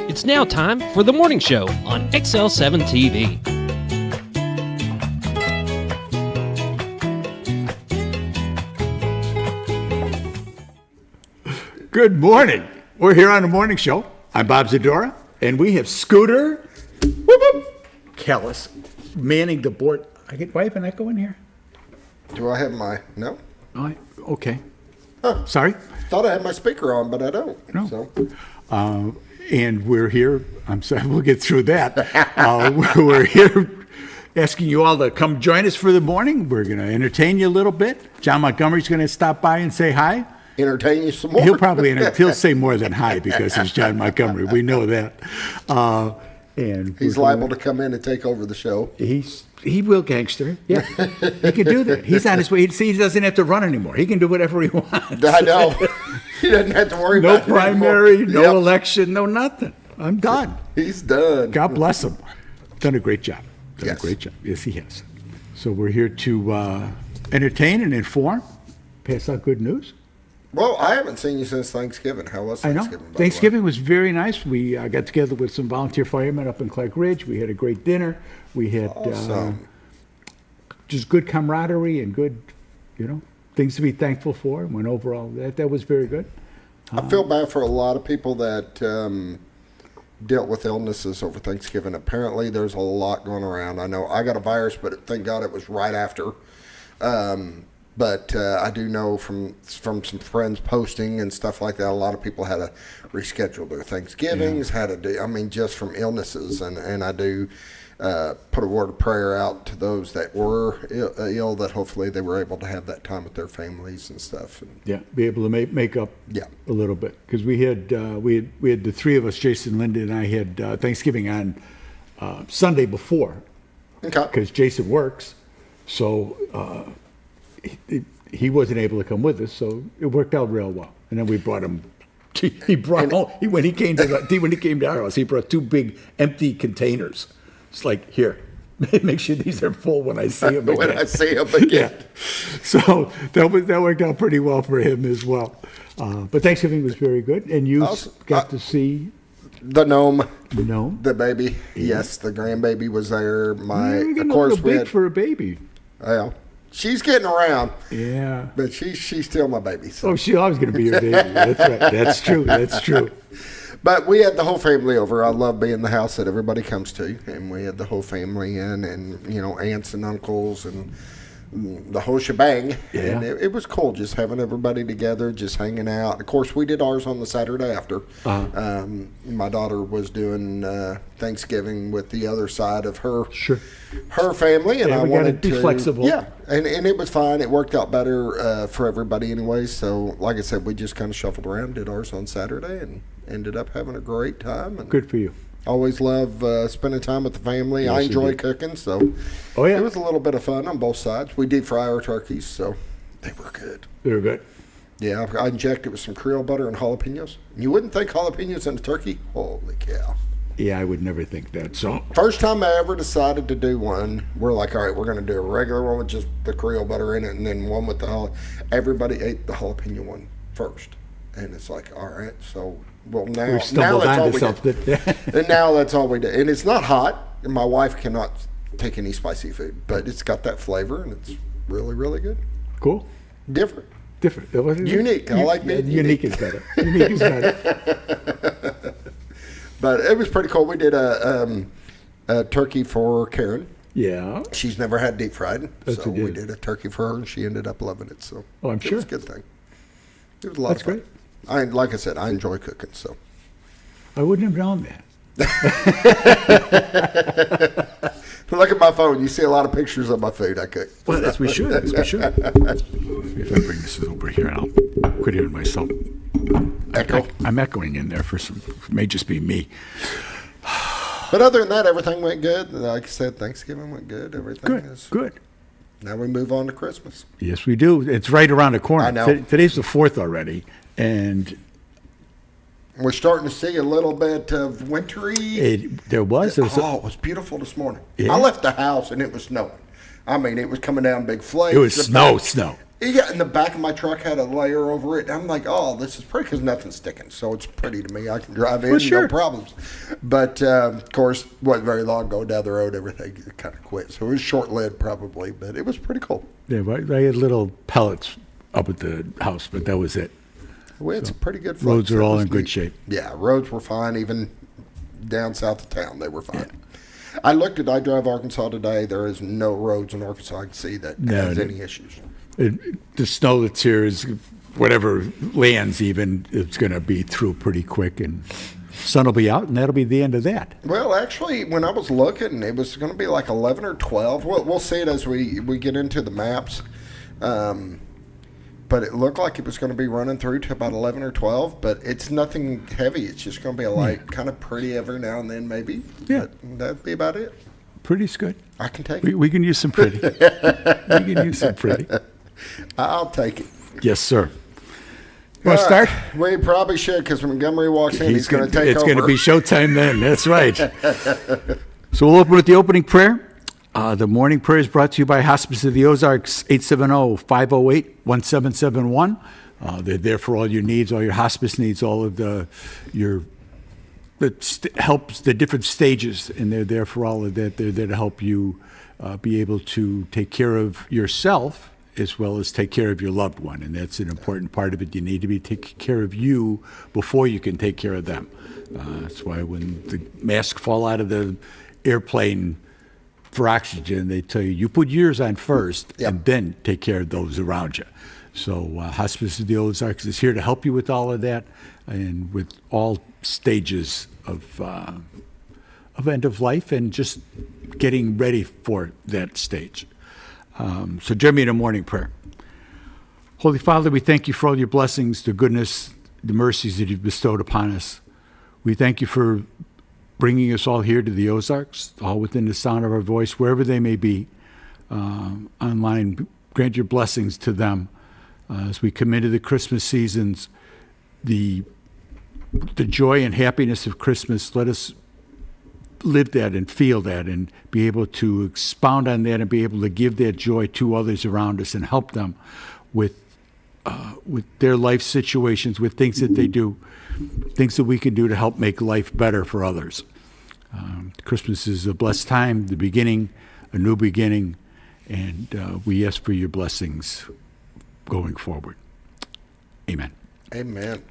It's now time for the morning show on XL7-TV. Good morning. We're here on the morning show. I'm Bob Zadora, and we have Scooter Kellis manning the board. Do I have an echo in here? Do I have my, no? Oh, okay. Huh. Sorry? Thought I had my speaker on, but I don't. No. So. And we're here. I'm sorry, we'll get through that. We're here asking you all to come join us for the morning. We're going to entertain you a little bit. John Montgomery's going to stop by and say hi. Entertain you some more? He'll say more than hi because he's John Montgomery. We know that. And he's liable to come in and take over the show. He will, gangster. Yeah, he can do that. He's on his way. See, he doesn't have to run anymore. He can do whatever he wants. I know. He doesn't have to worry about it. No primary, no Yep. election, no nothing. I'm done. He's done. God bless him. Done a great job. Yes. A great job. Yes, he has. So we're here to entertain and inform, pass out good news. Well, I haven't seen you since Thanksgiving. How was I know. Thanksgiving? by the way? Thanksgiving was very nice. We got together with some volunteer firemen up in Clark Ridge. We had a great dinner. We had Awesome. just good camaraderie and good, things to be thankful for. And went overall, that was very good. I feel bad for a lot of people that dealt with illnesses over Thanksgiving. Apparently, there's a lot going around. I know I got a virus, but thank God it was right after. But I do know from some friends posting and stuff like that, a lot of people had to reschedule their Thanksgivings, had to do, just from illnesses. And I do put a word of prayer out to those that were ill, that hopefully they were able to have that time with their families and stuff. And, Yeah, be able to make up Yeah. a little bit. Because we had the three of us, Jason, Linda, and I had Thanksgiving on Sunday before. Okay. Because Jason works. So he wasn't able to come with us, so it worked out real well. And then we brought him. When he came to our house, he brought two big empty containers. It's like, here, make sure these are full when I see him again. When I see him again. Yeah. So that worked out pretty well for him as well. But Thanksgiving was very good, and you got to see The gnome. the baby. Yes, the grandbaby was there. You're getting Of course, a little big for a baby. Well, she's getting around, Yeah. but she's still my baby. So. Oh, she's always going to be your baby. That's right. That's true. That's true. But we had the whole family over. I love being the house that everybody comes to, and we had the whole family in, and aunts and uncles and the whole shebang. Yeah. And it was cool just having everybody together, just hanging out. Of course, we did ours on the Saturday after. My daughter was doing Thanksgiving with the other side of her family, and Yeah, I we wanted gotta be to flexible. Yeah, and it was fine. It worked out better for everybody anyway. So, like I said, we just kind of shuffled around, did ours on Saturday, and ended up having a great time. And Good for you. always love spending time with the family. Yes, I you enjoy do. cooking, so Oh, yeah. it was a little bit of fun on both sides. We deep fry our turkeys, so they were good. They're good. Yeah, I injected with some Creole butter and jalapenos. You wouldn't think jalapenos in a turkey? Holy cow. Yeah, I would never think that. So First time I ever decided to do one, we're like, all right, we're going to do a regular one with just the Creole butter in it, and then one with the everybody ate the jalapeno one first. And it's like, all right, so, well, now we've stumbled that's all onto we something. do. And now that's all we do. And it's not hot. And my wife cannot take any spicy food, but it's got that flavor, and it's really, really good. Cool. Different. Different. Unique. I like being unique. Is better. Unique is better. But it was pretty cool. We did a turkey for Karen. Yeah. She's never had deep fried, That's so a good. we did a turkey for her, and she ended up loving it. So Oh, I'm it sure. was a good thing. It was a lot That's of fun. great. Like I said, I enjoy cooking. So I wouldn't have known that. look at my phone. You see a lot of pictures of my food I cook. Well, as we should. As we should. If I bring this over here, I'll quit hearing myself. Echo. I'm echoing in there for some. It may just be me. But other than that, everything went good. Like I said, Thanksgiving went good. Everything is Good. Now we move on to Christmas. Yes, we do. It's right around the corner. I know. Today's the 4th already, and We're starting to see a little bit of wintry. there was. It was beautiful this morning. Yeah. I left the house and it was snowing. I mean, it was coming down big flakes. It was The snow, back- snow. Yeah, and the back of my truck had a layer over it. I'm like, oh, this is pretty because nothing's sticking, so it's pretty to me. I can drive in, no problems. But of course, wasn't very long ago down the road, everything kind of quit. So it was short-lived probably, but it was pretty cool. Yeah, I had little pellets up at the house, but that was it. We had some pretty good roads flights. are all in good shape. Yeah, roads were fine, even down south of town, they were fine. Yeah. I drive Arkansas today. There is no roads in Arkansas I can see that has any issues. The snow that's here is whatever lands even, it's going to be through pretty quick, and sun will be out, and that'll be the end of that. Well, actually, when I was looking, it was going to be like 11 or 12. We'll see it as we get into the maps. But it looked like it was going to be running through to about 11 or 12, but it's nothing heavy. It's just going to be a light, kind of pretty every now and then maybe. Yeah. But that'd be about it. Pretty's good. I can take it. We can use some pretty. We can use some pretty. I'll take it. Yes, sir. Want to start? We probably should because when Montgomery walks in, he's going to take over. It's going to be showtime then. That's right. So we'll open with the opening prayer. The morning prayer is brought to you by Hospice of the Ozarks, 870-508-1771. They're there for all your needs, all your hospice needs, all of helps the different stages, and they're there for all of that. They're there to help you be able to take care of yourself as well as take care of your loved one, and that's an important part of it. You need to be taking care of you before you can take care of them. That's why when the masks fall out of the airplane for oxygen, they tell you put yours on first and then take care of those around you. So Hospice of the Ozarks is here to help you with all of that and with all stages of end of life and just getting ready for that stage. So join me in a morning prayer. Holy Father, we thank you for all your blessings, the goodness, the mercies that you've bestowed upon us. We thank you for bringing us all here to the Ozarks, all within the sound of our voice, wherever they may be online. Grant your blessings to them as we come into the Christmas seasons, the joy and happiness of Christmas. Let us live that and feel that and be able to expound on that and be able to give that joy to others around us and help them with their life situations, with things that they do, things that we can do to help make life better for others. Christmas is a blessed time, the beginning, a new beginning, and we ask for your blessings going forward. Amen. Amen.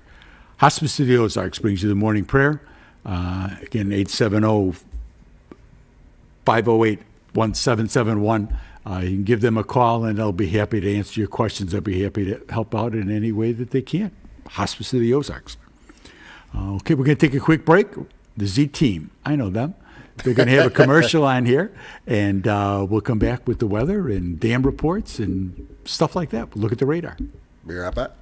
Hospice of the Ozarks brings you the morning prayer. Again, 870-508-1771. You can give them a call, and they'll be happy to answer your questions. They'll be happy to help out in any way that they can. Hospice of the Ozarks. Okay, we're going to take a quick break. The Z Team, I know them. They're going to have a commercial on here, and we'll come back with the weather and dam reports and stuff like that. We'll look at the radar. Be right back.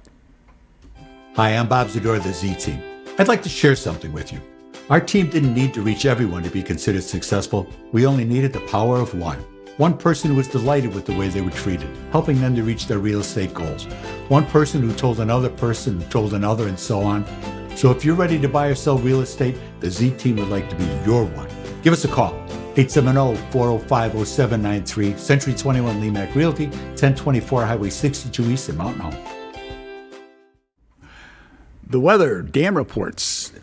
Hi, I'm Bob Zador of the Z Team. I'd like to share something with you. Our team didn't need to reach everyone to be considered successful. We only needed the power of one. One person who was delighted with the way they were treated, helping them to reach their real estate goals. One person who told another person who told another, and so on. So if you're ready to buy or sell real estate, the Z Team would like to be your one. Give us a call, 870-405-0793, Century 21 Lemac Realty, 1024 Highway 62 East in Mountain Home. The weather, dam reports,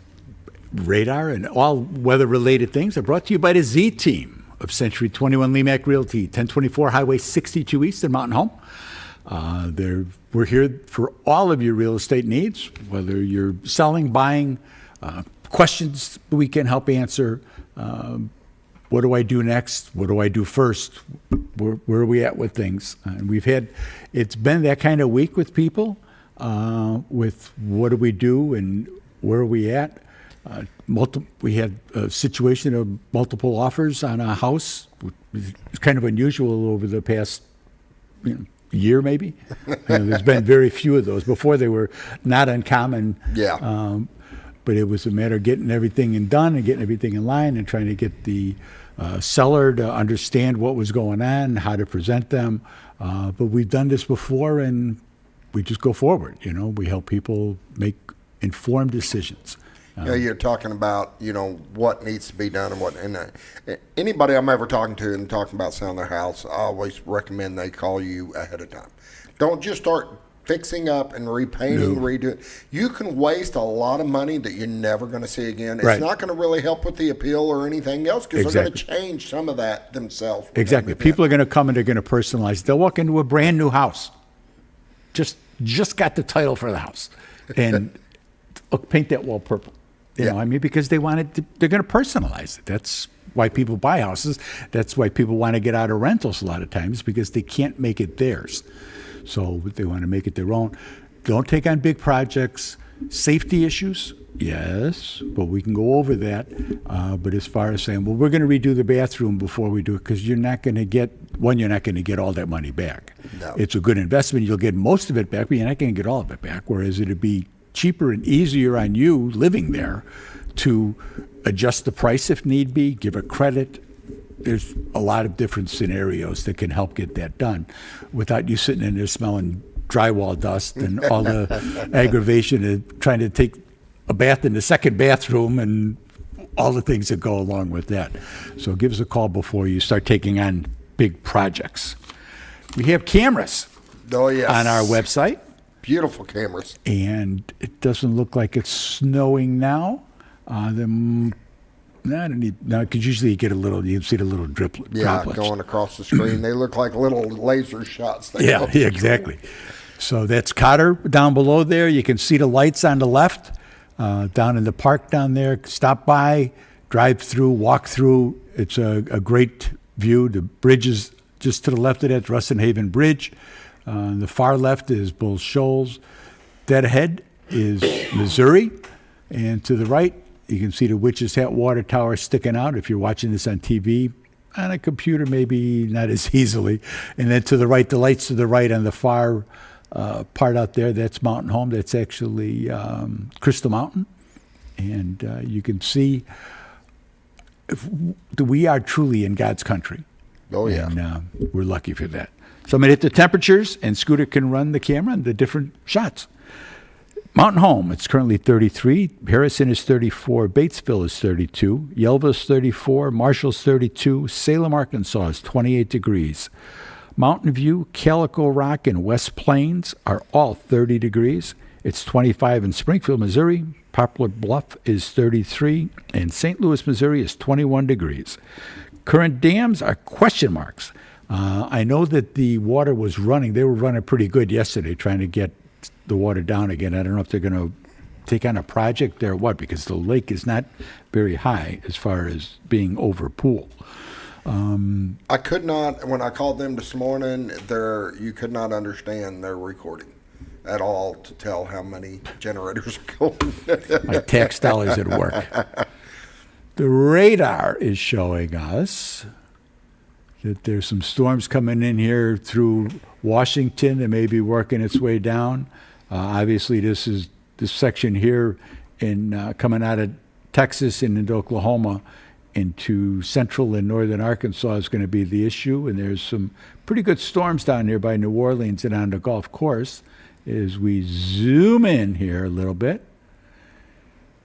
radar, and all weather-related things are brought to you by the Z Team of Century 21 Lemac Realty, 1024 Highway 62 East in Mountain Home. We're here for all of your real estate needs, whether you're selling, buying, questions we can help answer. What do I do next? What do I do first? Where are we at with things? And it's been that kind of week with people, with what do we do and where are we at? We had a situation of multiple offers on a house. It's kind of unusual over the past year, maybe. There's been very few of those. Before, they were not uncommon. Yeah. But it was a matter of getting everything done and getting everything in line and trying to get the seller to understand what was going on, how to present them. But we've done this before, and we just go forward. We help people make informed decisions. You're talking about, what needs to be done and what. And anybody I'm ever talking to and talking about selling their house, I always recommend they call you ahead of time. Don't just start fixing up and repainting, redoing. You can waste a lot of money that you're never going to see again. It's not going to really help with the appeal or anything else because they're going to change some of that themselves. Exactly. People are going to come and they're going to personalize. They'll walk into a brand new house. Just got the title for the house. And paint that wall purple. You know, I mean, because they want it they're going to personalize it. That's why people buy houses. That's why people want to get out of rentals a lot of times, because they can't make it theirs. So they want to make it their own. Don't take on big projects. Safety issues, yes, but we can go over that. But as far as saying, well, we're going to redo the bathroom before we do it, because you're not going to get all that money back. No. It's a good investment. You'll get most of it back, but you're not going to get all of it back, whereas it'd be cheaper and easier on you living there to adjust the price if need be, give a credit. There's a lot of different scenarios that can help get that done without you sitting in there smelling drywall dust and all the aggravation of trying to take a bath in the second bathroom and all the things that go along with that. So give us a call before you start taking on big projects. We have cameras on our website. Beautiful cameras. And it doesn't look like it's snowing now. Because usually you can see the little droplets. Going across the screen. They look like little laser shots. Yeah, exactly. So that's Cotter down below there. You can see the lights on the left, down in the park down there. Stop by, drive through, walk through. It's a great view. The bridge is just to the left of that, Ruston Haven Bridge. The far left is Bull Shoals. Dead ahead is Missouri. And to the right, you can see the Witch's Hat Water Tower sticking out. If you're watching this on TV, on a computer, maybe not as easily. And then to the right, the lights to the right on the far part out there, that's Mountain Home. That's actually Crystal Mountain. And you can see we are truly in God's country. Oh, yeah. And we're lucky for that. So I'm going to hit the temperatures, and Scooter can run the camera and the different shots. Mountain Home, it's currently 33. Harrison is 34. Batesville is 32. Yelva is 34. Marshall's 32. Salem, Arkansas is 28 degrees. Mountain View, Calico Rock, and West Plains are all 30 degrees. It's 25 in Springfield, Missouri. Poplar Bluff is 33. And St. Louis, Missouri is 21 degrees. Current dams are question marks. I know that the water was running. They were running pretty good yesterday, trying to get the water down again. I don't know if they're going to take on a project there or what, because the lake is not very high as far as being over pool. I could not, when I called them this morning, you could not understand their recording at all to tell how many generators are going. My tax dollars at work. The radar is showing us that there's some storms coming in here through Washington that may be working its way down. Obviously, this section here in coming out of Texas and into Oklahoma into central and northern Arkansas is going to be the issue. And there's some pretty good storms down there by New Orleans and on the Gulf Coast. As we zoom in here a little bit,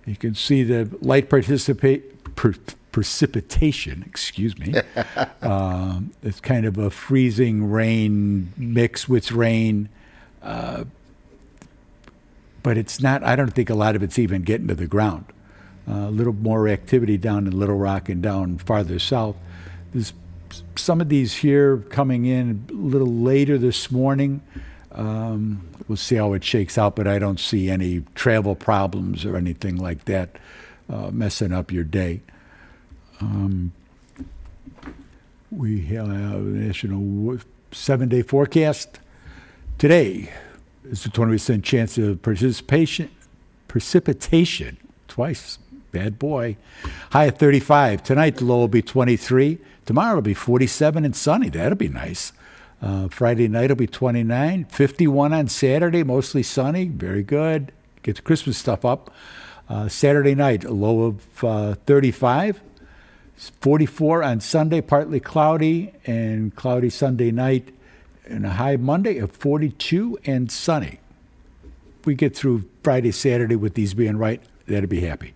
you can see the light precipitation, excuse me. It's kind of a freezing rain mix with rain. But it's not, I don't think a lot of it's even getting to the ground. A little more activity down in Little Rock and down farther south. There's some of these here coming in a little later this morning. We'll see how it shakes out, but I don't see any travel problems or anything like that messing up your day. We have a national 7-day forecast. Today is a 20% chance of precipitation. Twice. Bad boy. High of 35. Tonight the low will be 23. Tomorrow will be 47 and sunny. That'll be nice. Friday night will be 29. 51 on Saturday, mostly sunny. Very good. Get the Christmas stuff up. Saturday night, a low of 35. 44 on Sunday, partly cloudy, and cloudy Sunday night, and a high Monday of 42 and sunny. If we get through Friday, Saturday with these being right, that'd be happy.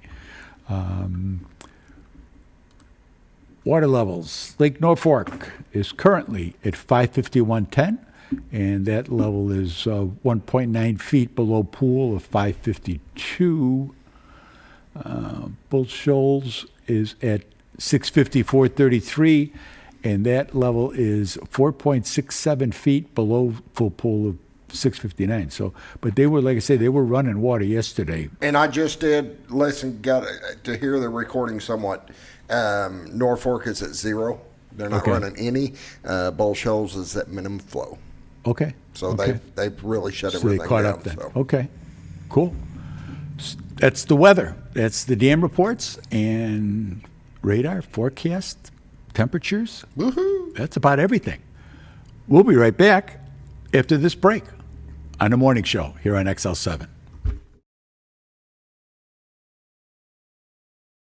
Water levels. Lake Norfolk is currently at 551.10. and that level is 1.9 feet below pool of 552. Bull Shoals is at 654.33, and that level is 4.67 feet below full pool of 659. So, but they were, like I say, they were running water yesterday. And I just did got to hear the recording somewhat. Norfolk is at 0. They're not running any. Bull Shoals is at minimum flow. Okay. So okay. they've really shut So everything they caught down. up then. So. Okay. Cool. That's the weather. That's the dam reports and radar, forecast, temperatures. Woohoo! That's about everything. We'll be right back after this break on the morning show here on XL7.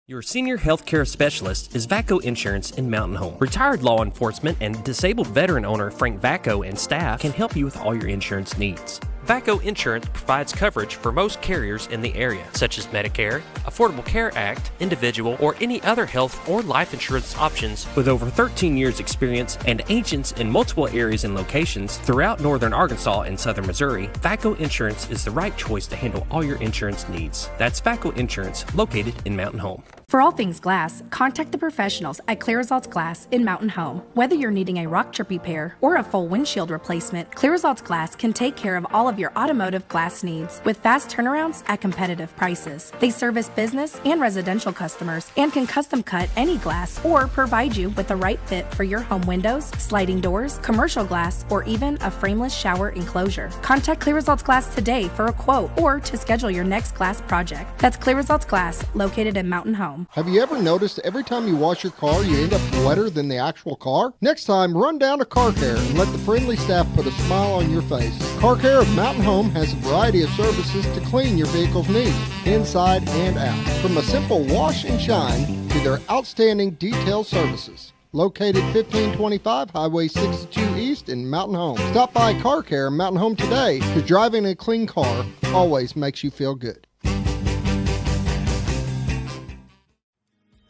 Your senior healthcare specialist is VACO Insurance in Mountain Home. Retired law enforcement and disabled veteran owner Frank VACO and staff can help you with all your insurance needs. VACO Insurance provides coverage for most carriers in the area, such as Medicare, Affordable Care Act, individual, or any other health or life insurance options. With over 13 years experience and agents in multiple areas and locations throughout northern Arkansas and southern Missouri, VACO Insurance is the right choice to handle all your insurance needs. That's VACO Insurance, located in Mountain Home. For all things glass, contact the professionals at Clear Results Glass in Mountain Home. Whether you're needing a rock chip repair or a full windshield replacement, Clear Results Glass can take care of all of your automotive glass needs with fast turnarounds at competitive prices. They service business and residential customers and can custom cut any glass or provide you with the right fit for your home windows, sliding doors, commercial glass, or even a frameless shower enclosure. Contact Clear Results Glass today for a quote or to schedule your next glass project. That's Clear Results Glass, located in Mountain Home. Have you ever noticed every time you wash your car, you end up wetter than the actual car? Next time, run down to Car Care and let the friendly staff put a smile on your face. Car Care of Mountain Home has a variety of services to clean your vehicle's needs, inside and out. From a simple wash and shine to their outstanding detail services. Located 1525 Highway 62 East in Mountain Home. Stop by Car Care in Mountain Home today, because driving a clean car always makes you feel good.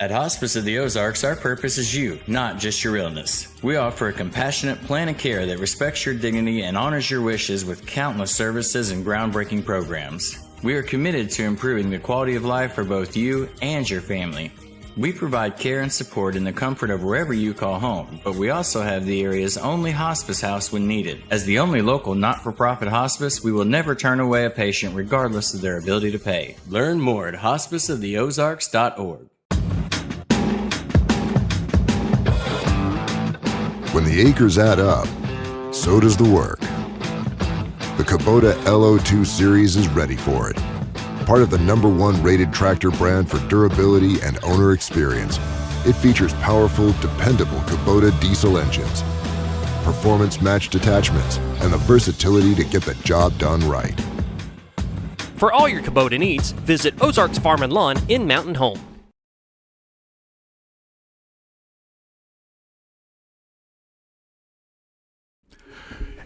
At Hospice of the Ozarks, our purpose is you, not just your illness. We offer a compassionate plan of care that respects your dignity and honors your wishes with countless services and groundbreaking programs. We are committed to improving the quality of life for both you and your family. We provide care and support in the comfort of wherever you call home, but we also have the area's only hospice house when needed. As the only local not-for-profit hospice, we will never turn away a patient regardless of their ability to pay. Learn more at hospiceoftheozarks.org. When the acres add up, so does the work. The Kubota LO2 Series is ready for it. Part of the #1 rated tractor brand for durability and owner experience, it features powerful, dependable Kubota diesel engines, performance-matched attachments, and the versatility to get the job done right. For all your Kubota needs, visit Ozarks Farm and Lawn in Mountain Home.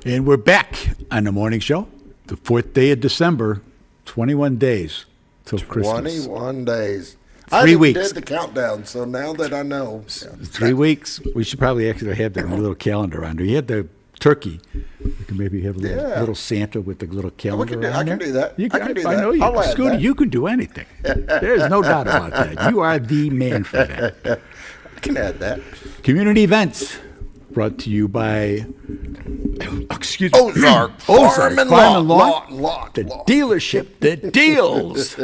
And we're back on the morning show, the 4th day of December, 21 days till Christmas. 21 days. 3 weeks. I did the countdown, so now that I know. 3 weeks. We should probably actually have that little calendar on there. You had the turkey. We can maybe have a little Santa with the little calendar on there. I can do that. I know you can. Scooty, you can do anything. There's no doubt about that. You are the man for that. I can add that. Community events brought to you by Ozark Farm and Lawn. The dealership that deals.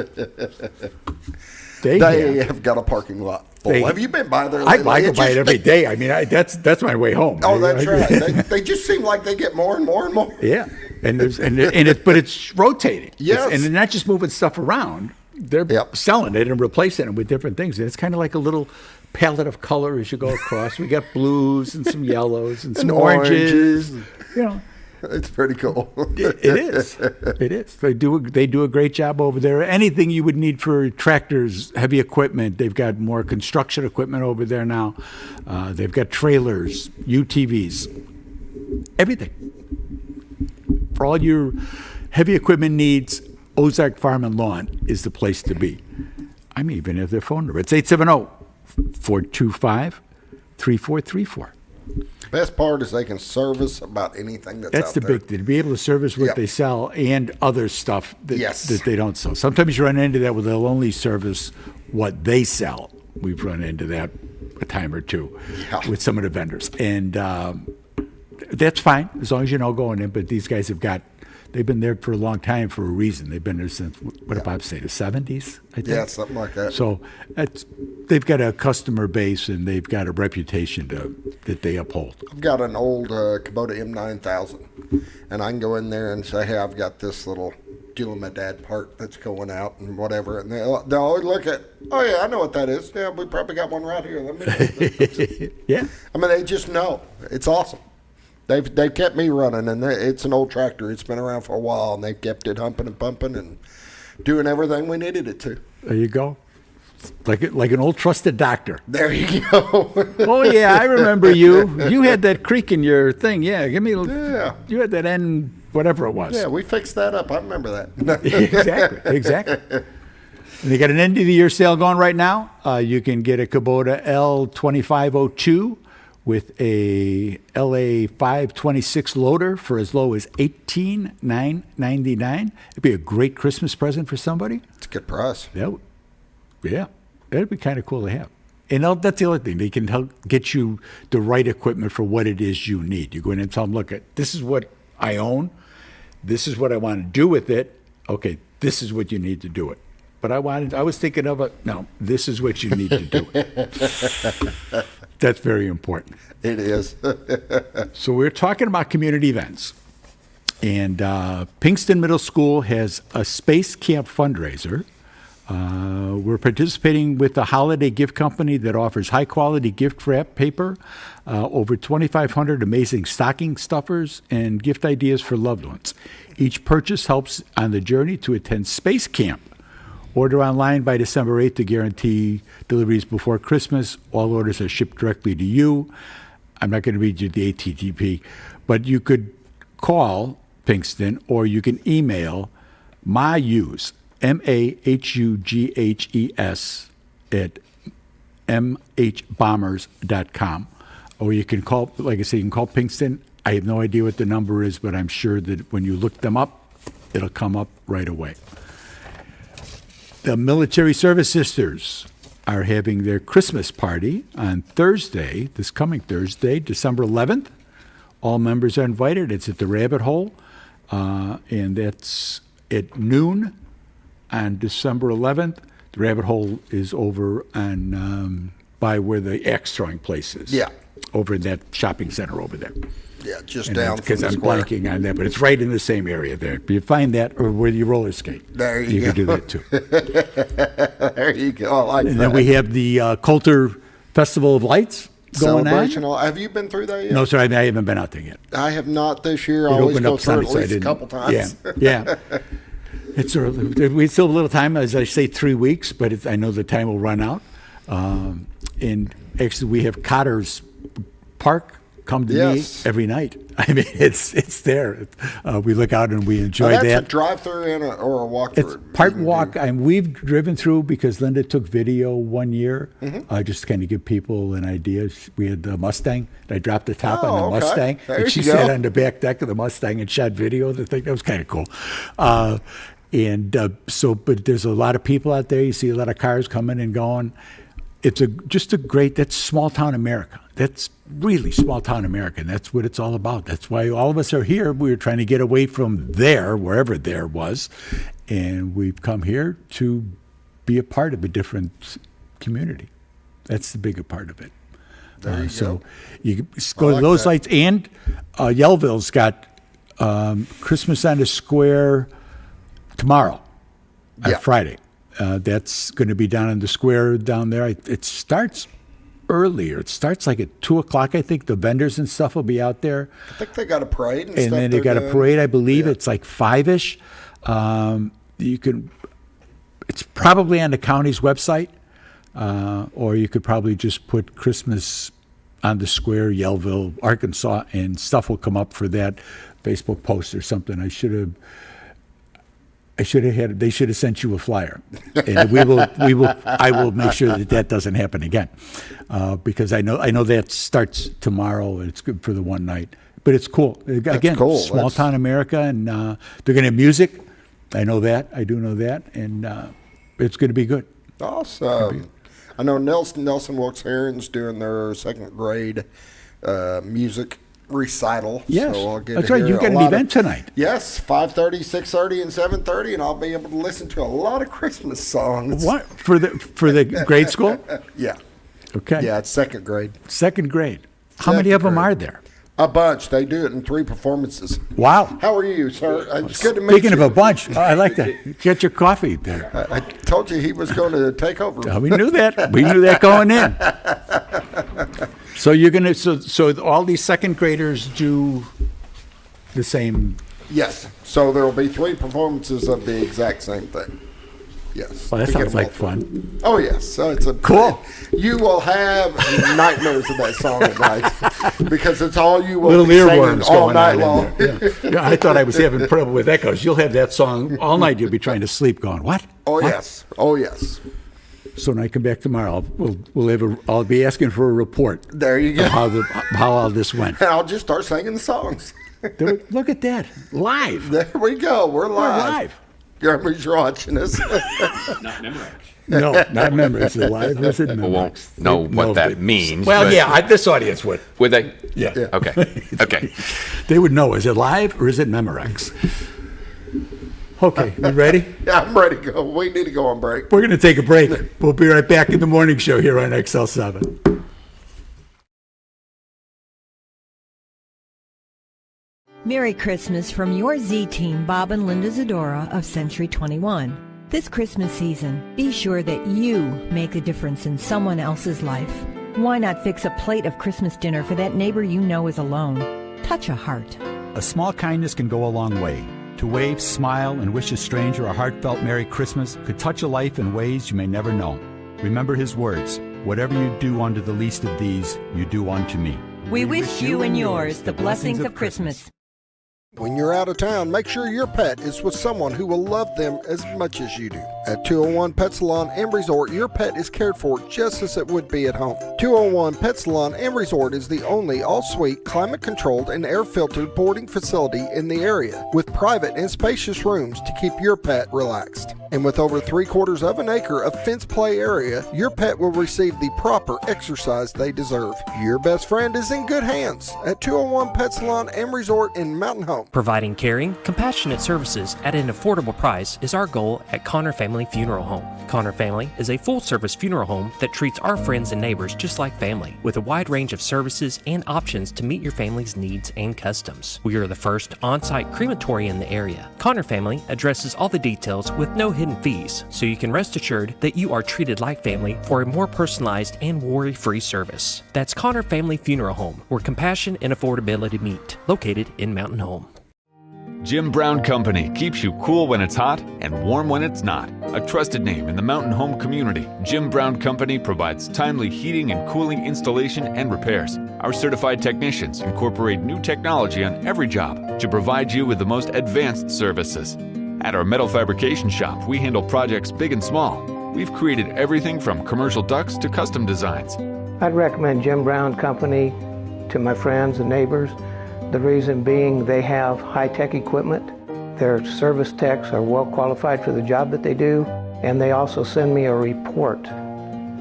They have got a parking lot full. Have you been by there lately? I go by it every day. I mean, that's my way home. Oh, that's right. They just seem like they get more and more and more. Yeah, but it's rotating. Yes, and they're not just moving stuff around. They're selling it and replacing it with different things. And it's kind of like a little palette of color as you go across. We got blues and some yellows and some oranges. You know, it's pretty cool. It is. It is. They do a great job over there. Anything you would need for tractors, heavy equipment, they've got more construction equipment over there now. They've got trailers, UTVs, everything. For all your heavy equipment needs, Ozark Farm and Lawn is the place to be. I may even have their phone number. It's 870-425-3434. Best part is they can service about anything that's That's out the there. big thing, to be able to service what Yep. they sell and other stuff that, Yes. that they don't sell. Sometimes you run into that where they'll only service what they sell. We've run into that a time or two Yeah. with some of the vendors. And that's fine, as long as you know going in. But these guys they've been there for a long time for a reason. They've been there since, what did Bob say, the 70s, I think? Yeah, something like that. So they've got a customer base and they've got a reputation that they uphold. I've got an old Kubota M9000, and I can go in there and say, hey, I've got this little Dulamadad part that's going out and whatever. And they'll always look at, oh, yeah, I know what that is. Yeah, we probably got one right here. Let me Yeah. I mean, they just know. It's awesome. They've kept me running, and it's an old tractor. It's been around for a while, and they've kept it humping and pumping and doing everything we needed it to. There you go. Like an old trusted doctor. There you go. Oh yeah, I remember you. You had that creak in your thing. Yeah, give me. Yeah. You had that end, whatever it was. Yeah, we fixed that up. I remember that. Exactly. And they got an end of the year sale going right now. You can get a Kubota L2502 with a LA 526 loader for as low as $18,999. It'd be a great Christmas present for somebody. It's a good price. Yeah, that'd be kind of cool to have. And that's the other thing. They can help get you the right equipment for what it is you need. You go in and tell them, look, this is what I own. This is what I want to do with it. Okay, this is what you need to do it. But I was thinking of it. No, this is what you need to do it. That's very important. It is. So we're talking about community events. And Pinkston Middle School has a space camp fundraiser. We're participating with a holiday gift company that offers high-quality gift wrap paper, over 2,500 amazing stocking stuffers, and gift ideas for loved ones. Each purchase helps on the journey to attend space camp. Order online by December 8th to guarantee deliveries before Christmas. All orders are shipped directly to you. I'm not going to read you the ATTP, but you could call Pinkston or you can email Mahughs, MAHUGHES at mhbombers.com. Or you can call, like I say, you can call Pinkston. I have no idea what the number is, but I'm sure that when you look them up, it'll come up right away. The Military Service Sisters are having their Christmas party on Thursday, this coming Thursday, December 11th. All members are invited. It's at the Rabbit Hole, and that's at noon on December 11th. The Rabbit Hole is over on by where the axe throwing place is. Yeah. Over in that shopping center over there. Yeah, just down from Because the I'm square. blanking on that, but it's right in the same area there. You find that, or where you roller skate. There you can do go. that too. There you go. I like And that. then we have the Coulter Festival of Lights going Celebration. on. Have you been through that yet? No, sir, I haven't been out there yet. I have not this year. I It always opened go up through it Sunday, at so I least a didn't. couple times. Yeah. It's early. We still have a little time, as I say, 3 weeks, but I know the time will run out. And actually, we have Cotter's Park come to Yes. me every night. I mean, it's there. We look out and we enjoy That's that. a drive-through or a walk-through. It's part walk, and we've driven through because Linda took video one year, Mm-hmm. just to kind of give people an idea. We had the Mustang. I dropped the top on Oh, the okay. Mustang, There and she you sat go. on the back deck of the Mustang and shot video of the thing. That was kind of cool. But there's a lot of people out there. You see a lot of cars coming and going. It's just a great. That's small town America. That's really small town America, and that's what it's all about. That's why all of us are here. We were trying to get away from there, wherever there was, and we've come here to be a part of a different community. That's the bigger part of it. There you So go. you can go to like those that. lights, and Yellville's got Christmas on the Square tomorrow, Yeah. Friday. That's going to be down in the square down there. It starts earlier. It starts like at 2:00, I think. The vendors and stuff will be out there. I think they got a parade and And stuff then they they're got a doing. parade, I believe. Yeah. It's like 5-ish. It's probably on the county's website, or you could probably just put Christmas on the Square, Yellville, Arkansas, and stuff will come up for that Facebook post or something. I They should have sent you a flyer, and I will make sure that doesn't happen again, because I know that starts tomorrow. It's good for the one night, but it's cool. Again, cool. Small town America, and they're going to have music. I know that. I do know that, and it's going to be good. Awesome. I know Nelson Wilkes Heron's doing their second grade music recital. Yes, so I'll get that's to right. hear You've got a an lot event tonight. Yes, 5:30, 6:30, and 7:30, and I'll be able to listen to a lot of Christmas songs. What for the grade school? Yeah. Okay. Yeah, it's second grade. Second grade. How many of them are there? A bunch. They do it in 3 performances. Wow. How are you, sir? It's good to meet Speaking you. of a bunch, I like that. Get your coffee there. I told you he was going to take over. We knew that. We knew that going in. So you're gonna so all these second graders do the same. Yes. So there will be 3 performances of the exact same thing. Yes. Well, that To get sounds them all like through. fun. Oh yes. So it's a Cool. You will have nightmares of that song at night because it's all you will Little be singing earworms all going night on long. in there. Yeah, I thought I was having trouble with that because you'll have that song all night. You'll be trying to sleep, going what? Oh What? yes. Oh yes. So when I come back tomorrow, I'll be asking for a report. There you go. Of how all this went. And I'll just start singing the songs. Look at that live. There we go. We're We're live. live. Jeremy's watching us. No, not Memorex. Is it live or is it Memorex? Won't know what that means. Well, but yeah, this audience would. Would they? Yeah. Okay. Okay. They would know. Is it live or is it Memorex? Okay, you ready? Yeah, I'm ready to go. We need to go on break. We're going to take a break. We'll be right back in the morning show here on XL7. Merry Christmas from your Z-Team, Bob and Linda Zadora of Century 21. This Christmas season, be sure that you make a difference in someone else's life. Why not fix a plate of Christmas dinner for that neighbor you know is alone? Touch a heart. A small kindness can go a long way. To wave, smile, and wish a stranger a heartfelt Merry Christmas could touch a life in ways you may never know. Remember his words, whatever you do unto the least of these, you do unto me. We wish you and yours the blessings of Christmas. When you're out of town, make sure your pet is with someone who will love them as much as you do. At 201 Pet Salon and Resort, your pet is cared for just as it would be at home. 201 Pet Salon and Resort is the only all-suite, climate-controlled, and air-filtered boarding facility in the area, with private and spacious rooms to keep your pet relaxed. And with over 3/4 of an acre of fenced play area, your pet will receive the proper exercise they deserve. Your best friend is in good hands at 201 Pet Salon and Resort in Mountain Home. Providing caring, compassionate services at an affordable price is our goal at Connor Family Funeral Home. Connor Family is a full-service funeral home that treats our friends and neighbors just like family, with a wide range of services and options to meet your family's needs and customs. We are the first on-site crematory in the area. Connor Family addresses all the details with no hidden fees, so you can rest assured that you are treated like family for a more personalized and worry-free service. That's Connor Family Funeral Home, where compassion and affordability meet, located in Mountain Home. Jim Brown Company keeps you cool when it's hot and warm when it's not. A trusted name in the mountain home community, Jim Brown Company provides timely heating and cooling installation and repairs. Our certified technicians incorporate new technology on every job to provide you with the most advanced services. At our metal fabrication shop, we handle projects big and small. We've created everything from commercial ducts to custom designs. I'd recommend Jim Brown Company to my friends and neighbors. The reason being they have high-tech equipment. Their service techs are well qualified for the job that they do, and they also send me a report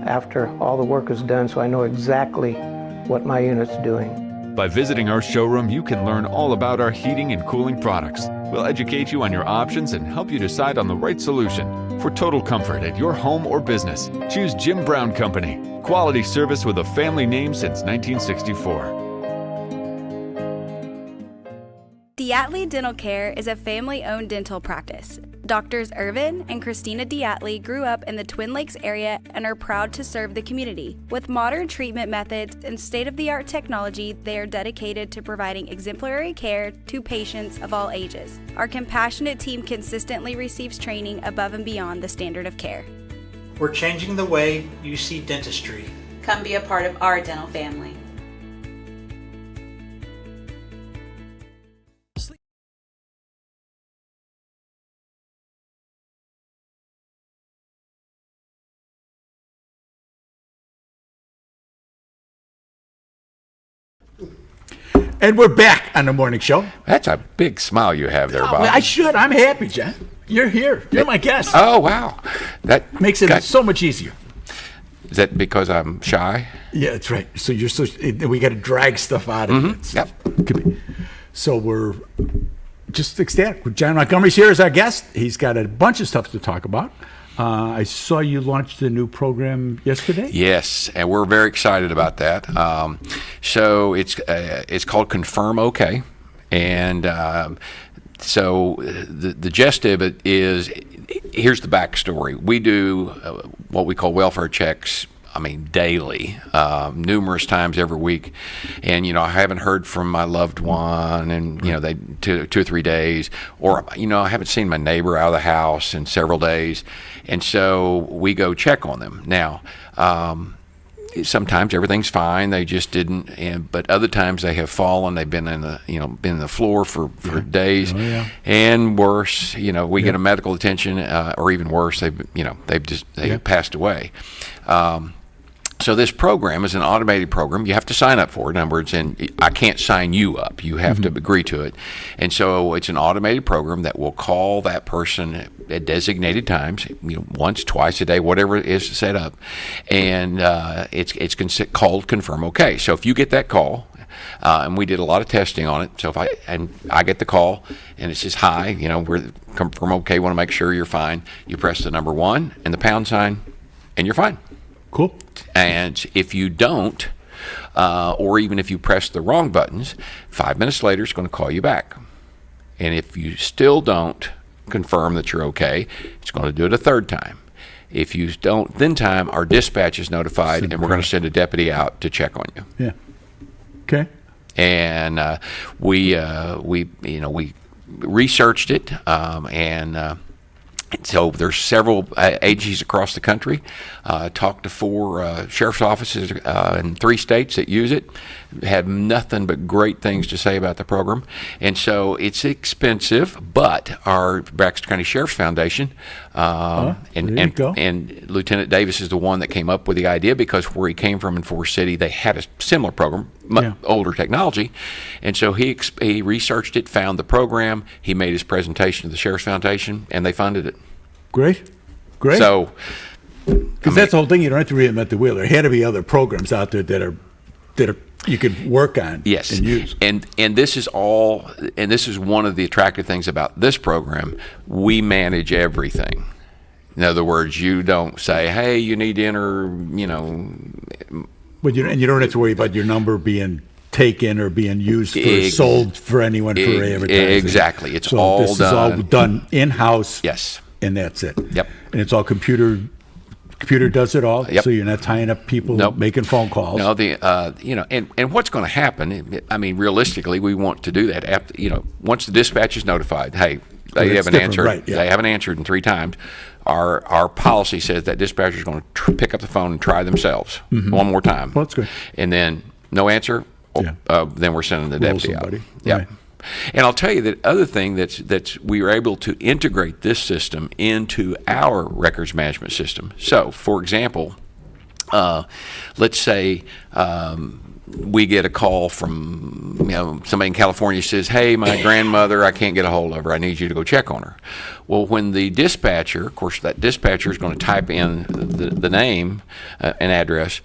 after all the work is done so I know exactly what my unit's doing. By visiting our showroom, you can learn all about our heating and cooling products. We'll educate you on your options and help you decide on the right solution. For total comfort at your home or business, choose Jim Brown Company. Quality service with a family name since 1964. Diatley Dental Care is a family-owned dental practice. Doctors Irvin and Christina Diatley grew up in the Twin Lakes area and are proud to serve the community. With modern treatment methods and state-of-the-art technology, they are dedicated to providing exemplary care to patients of all ages. Our compassionate team consistently receives training above and beyond the standard of care. We're changing the way you see dentistry. Come be a part of our dental family. And we're back on the morning show. That's a big smile you have there, Bob. I should. I'm happy, John. You're here. You're my guest. Oh, wow. That makes it so much easier. Is that because I'm shy? Yeah, that's right. So we got to drag stuff out of it. Yep. Could be. So we're just ecstatic. John Montgomery's here as our guest. He's got a bunch of stuff to talk about. I saw you launched a new program yesterday. Yes, and we're very excited about that. So it's called Confirm OK, and so the gist of it is, here's the backstory. We do what we call welfare checks. I mean, daily, numerous times every week. And, I haven't heard from my loved one in, they 2 or 3 days. Or, I haven't seen my neighbor out of the house in several days. And so we go check on them. Now, sometimes everything's fine. They just didn't. But other times they have fallen. They've been in the floor for days. And worse, we get a medical attention, or even worse, they've passed away. So this program is an automated program. You have to sign up for it. In other words, and I can't sign you up. You have to agree to it. And so it's an automated program that will call that person at designated times, once, twice a day, whatever it is set up. And it's called Confirm OK. So if you get that call, and we did a lot of testing on it. So if I get the call and it says, hi, we're Confirm OK, want to make sure you're fine. You press the number 1 and the pound sign, and you're fine. Cool. And if you don't, or even if you press the wrong buttons, 5 minutes later it's going to call you back. And if you still don't confirm that you're okay, it's going to do it a third time. If you don't, then our dispatch is notified, and we're going to send a deputy out to check on you. Yeah. Okay. And we researched it, and so there's several agencies across the country. Talked to 4 sheriff's offices in 3 states that use it. Have nothing but great things to say about the program. And so it's expensive, but our Baxter County Sheriff's Foundation and Lieutenant Davis is the one that came up with the idea, because where he came from in Forest City, they had a similar program, older technology. And so he researched it, found the program, he made his presentation to the Sheriff's Foundation, and they funded it. Great. So, because that's the whole thing. You don't have to reinvent the wheel. There had to be other programs out there that are you could work on. Yes, and use. And this is all. And this is one of the attractive things about this program. We manage everything. In other words, you don't say, "Hey, you need to enter," But you don't have to worry about your number being taken or being used sold for anyone for advertising. Exactly. It's so all this done. is all done in-house. Yes. And that's it. Yep. And it's all computer does it all. Yep. So you're not tying up people making phone calls. No, and what's going to happen? I mean, realistically, we want to do that after, once the dispatch is notified. Hey, they haven't answered. Right, yeah. They haven't answered in 3 times. Our policy says that dispatcher is going to pick up the phone and try themselves one more time. Well, that's good. And then no answer. Then we're sending the deputy out. Yeah. Right. And I'll tell you that other thing that's we were able to integrate this system into our records management system. So, for example, let's say we get a call from somebody in California says, "Hey, my grandmother, I can't get a hold of her. I need you to go check on her." Well, when the dispatcher, of course, that dispatcher is going to type in the name and address.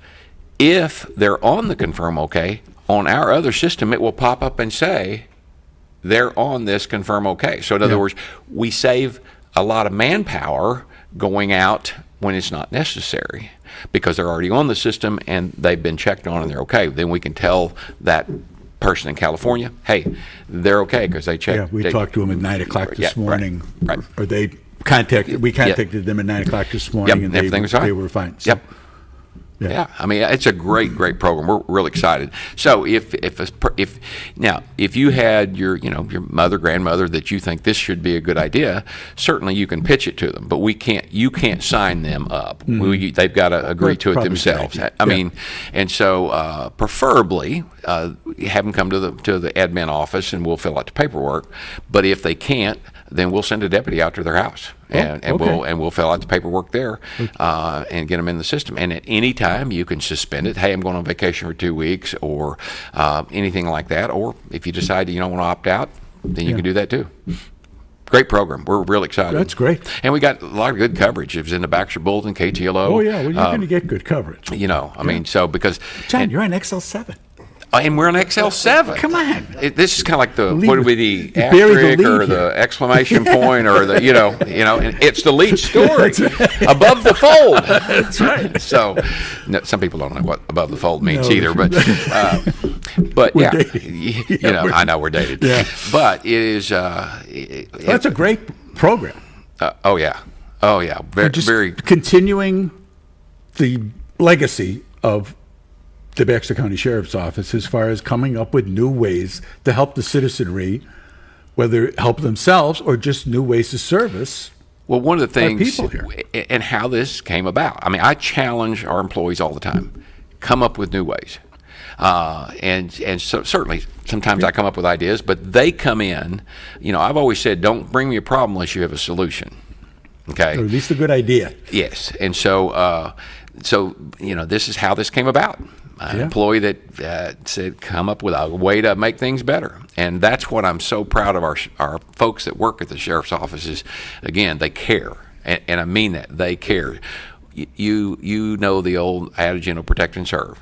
If they're on the Confirm OK, on our other system, it will pop up and say, they're on this Confirm OK. So in other words, we save a lot of manpower going out when it's not necessary, because they're already on the system and they've been checked on and they're okay. Then we can tell that person in California, hey, they're okay because they checked. Yeah, we talked to them at 9 o'clock this morning. Right. Or we contacted them at 9 o'clock this morning, and everything was fine. They were fine. So, Yeah, I mean, it's a great program. We're real excited. So if you had your mother, grandmother that you think this should be a good idea, certainly you can pitch it to them. But you can't sign them up. They've got to agree to it themselves. I mean, and so preferably have them come to the admin office and we'll fill out the paperwork. But if they can't, then we'll send a deputy out to their house and we'll fill out the paperwork there and get them in the system. And at any time you can suspend it. Hey, I'm going on vacation for 2 weeks, or anything like that. Or if you decide you don't want to opt out, then you can do that too. Great program. We're really excited. That's great. And we got a lot of good coverage. It was in the Baxter Bulletin, KTLO. Oh, yeah. Well, you're going to get good coverage. I mean, so because... John, you're on XL7. And we're on XL7. Come on. This is kind of like the asterisk or the exclamation point or the, and it's the lead story above the fold. That's right. So some people don't know what above the fold means either, but we're yeah, dated. I know we're dated. Yeah. But it is, that's a great program. Oh yeah. Very continuing the legacy of the Baxter County Sheriff's Office as far as coming up with new ways to help the citizenry, whether help themselves or just new ways to service. Well, one of the things people here. And how this came about. I mean, I challenge our employees all the time. Come up with new ways. And so certainly sometimes I come up with ideas, but they come in. I've always said, don't bring me a problem unless you have a solution. Okay. Or at least a good idea. Yes. And so this is how this came about. An employee that said, come up with a way to make things better. And that's what I'm so proud of our folks that work at the Sheriff's Office is, again, they care. And I mean that. They care. You know the old adage, protect and serve.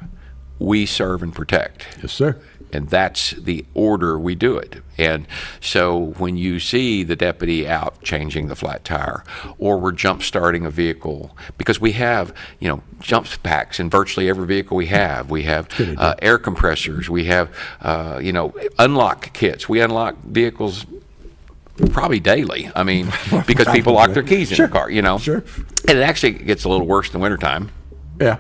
We serve and protect. Yes, sir. And that's the order we do it. And so when you see the deputy out changing the flat tire, or we're jump starting a vehicle, because we have, jump packs in virtually every vehicle we have. We have air compressors. We have, unlock kits. We unlock vehicles probably daily. I mean, because people lock their keys in the car, Sure. And it actually gets a little worse in the wintertime. Yeah.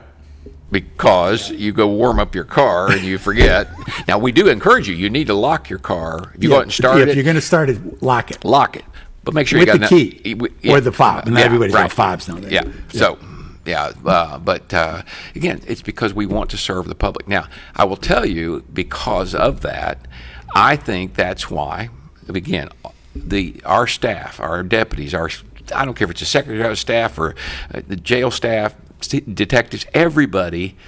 Because you go warm up your car and you forget. Now, we do encourage you. You need to lock your car. If you go out and start it. If you're going to start it, lock it. Lock it. But make sure with you got the key or the fob. And everybody's got fobs now. Yeah. So, but again, it's because we want to serve the public. Now, I will tell you, because of that, I think that's why, again, our staff, our deputies, I don't care if it's a secretary of staff or the jail staff, detectives, everybody,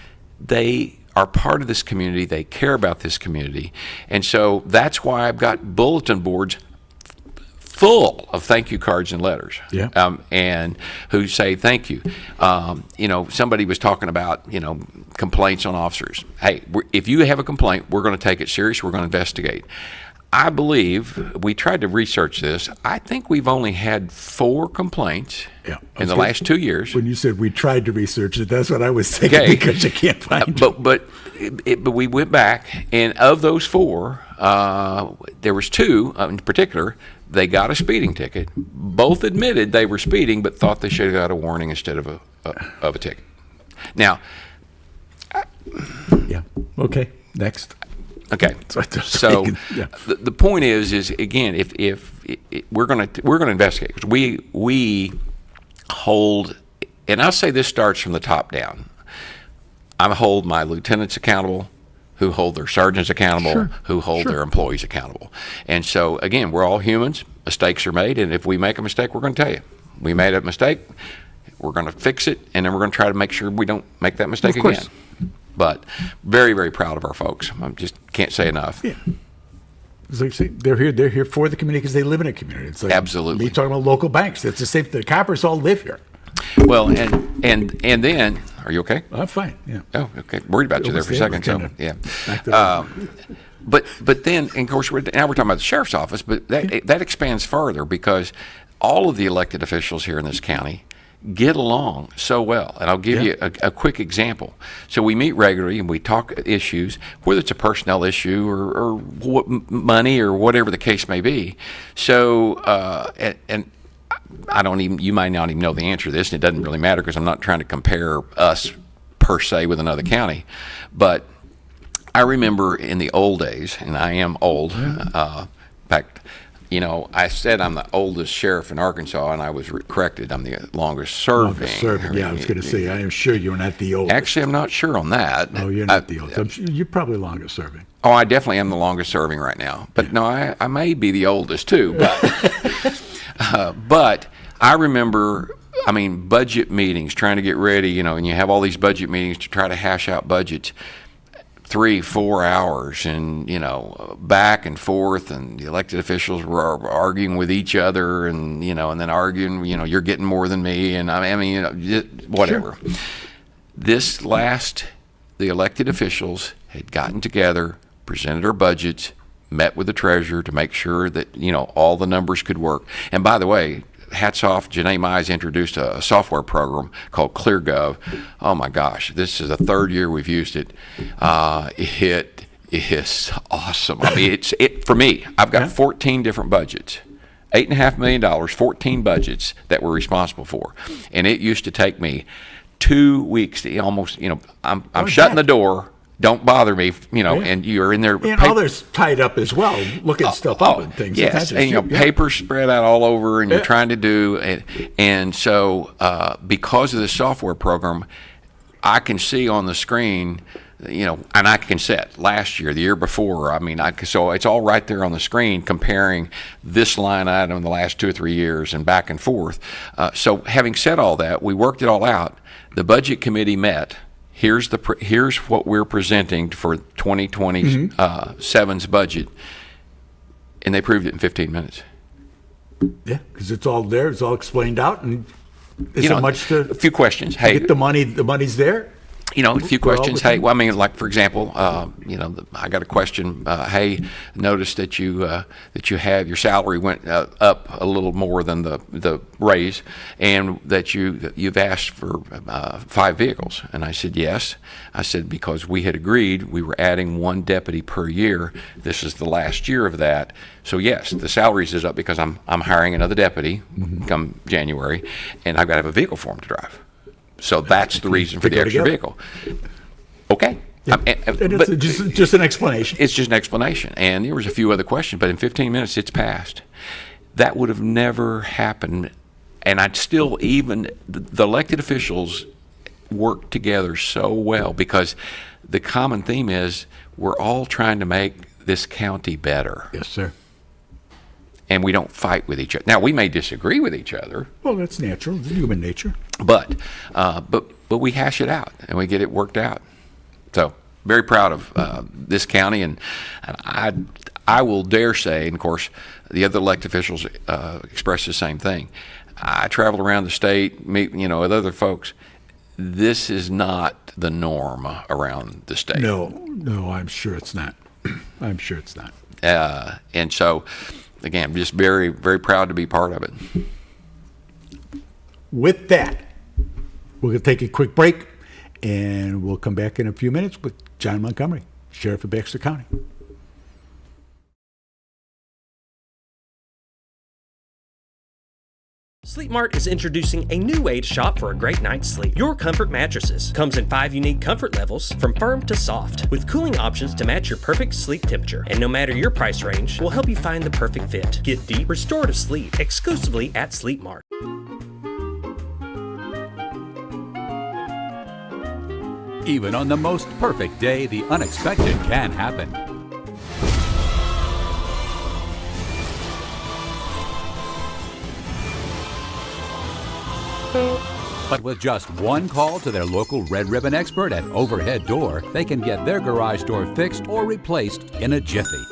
they are part of this community. They care about this community. And so that's why I've got bulletin boards full of thank you cards and letters, and who say thank you. Somebody was talking about, complaints on officers. Hey, if you have a complaint, we're going to take it serious. We're going to investigate. I believe, we tried to research this, I think we've only had 4 complaints in the last 2 years. When you said we tried to research it, that's what I was thinking, because you can't find it. But we went back, and of those 4, there was 2 in particular, they got a speeding ticket. Both admitted they were speeding, but thought they should have got a warning instead of a ticket. Now, okay, next. Okay, so the point is again, if we're going to investigate, because we hold, and I'll say this starts from the top down. I hold my lieutenants accountable, who hold their sergeants accountable, who hold their employees accountable, and so again, we're all humans. Mistakes are made, and if we make a mistake, we're going to tell you we made a mistake. We're going to fix it, and then we're going to try to make sure we don't make that mistake again. But very, very proud of our folks. I just can't say enough. Yeah. Like they're here for the community because they live in a community. It's like absolutely. Me talking about local banks. That's the same. The coppers all live here. Well, and then, are you okay? I'm fine. Yeah. Oh, okay. Worried about you there for a second. So yeah. But then, and of course, now we're talking about the sheriff's office, but that expands further because all of the elected officials here in this county get along so well. And I'll give you a quick example. So we meet regularly and we talk issues, whether it's a personnel issue or what, money or whatever the case may be. So, and I don't even, you might not even know the answer to this, and it doesn't really matter because I'm not trying to compare us per se with another county. But I remember in the old days, and I am old, in fact, I said I'm the oldest sheriff in Arkansas, and I was corrected. I'm the longest serving. Yeah, I was going to say, I am sure you're not the oldest. Actually, I'm not sure on that. No, you're not the oldest. You're probably longest serving. Oh, I definitely am the longest serving right now. But no, I may be the oldest too. But I remember, budget meetings, trying to get ready, and you have all these budget meetings to try to hash out budgets, 3-4 hours, and, back and forth, and the elected officials were arguing with each other, and, and then arguing, you're getting more than me, and whatever. Sure. The elected officials had gotten together, presented our budgets, met with the treasurer to make sure that, all the numbers could work. And by the way, hats off, Janae Mize introduced a software program called ClearGov. Oh my gosh, this is the third year we've used it. It is awesome. For me, I've got 14 different budgets. $8.5 million, 14 budgets that we're responsible for. And it used to take me 2 weeks to almost, I'm shutting the door. Don't bother me, and you're in there. And others tied up as well, looking stuff up and things. Yes, and paper spread out all over, and you're trying to do, and so because of the software program, I can see on the screen, and I can set last year, the year before. So it's all right there on the screen, comparing this line item in the last 2 or 3 years and back and forth. So having said all that, we worked it all out. The budget committee met. Here's what we're presenting for 2027's budget, and they approved it in 15 minutes. Yeah, because it's all there, it's all explained out, and isn't much to. A few questions. Hey, get the money's there. A few questions. Hey, like for example, I got a question. Hey, noticed that you have your salary went up a little more than the raise, and that you've asked for 5 vehicles. And I said yes. I said because we had agreed we were adding 1 deputy per year. This is the last year of that. So yes, the salaries is up because I'm hiring another deputy come January, and I've got to have a vehicle for him to drive. So that's the reason for the extra vehicle. Okay. Yeah. And it's just an explanation. It's just an explanation. And there was a few other questions, but in 15 minutes it's passed. That would have never happened. And I'd still the elected officials work together so well because the common theme is we're all trying to make this county better. Yes, sir. And we don't fight with each other. Now, we may disagree with each other. Well, that's natural. It's human nature. But we hash it out, and we get it worked out. So, very proud of this county, and I will dare say, and of course, the other elected officials express the same thing. I traveled around the state, meet with other folks. This is not the norm around the state. No, I'm sure it's not. I'm sure it's not. And so, again, just very, very proud to be part of it. With that, we're going to take a quick break, and we'll come back in a few minutes with John Montgomery, Sheriff of Baxter County. Sleep Mart is introducing a new way to shop for a great night's sleep. Your Comfort Mattresses comes in 5 unique comfort levels from firm to soft, with cooling options to match your perfect sleep temperature. And no matter your price range, we'll help you find the perfect fit. Get deep, restorative sleep exclusively at Sleep Mart. Even on the most perfect day, the unexpected can happen. But with just one call to their local Red Ribbon expert at Overhead Door, they can get their garage door fixed or replaced in a jiffy.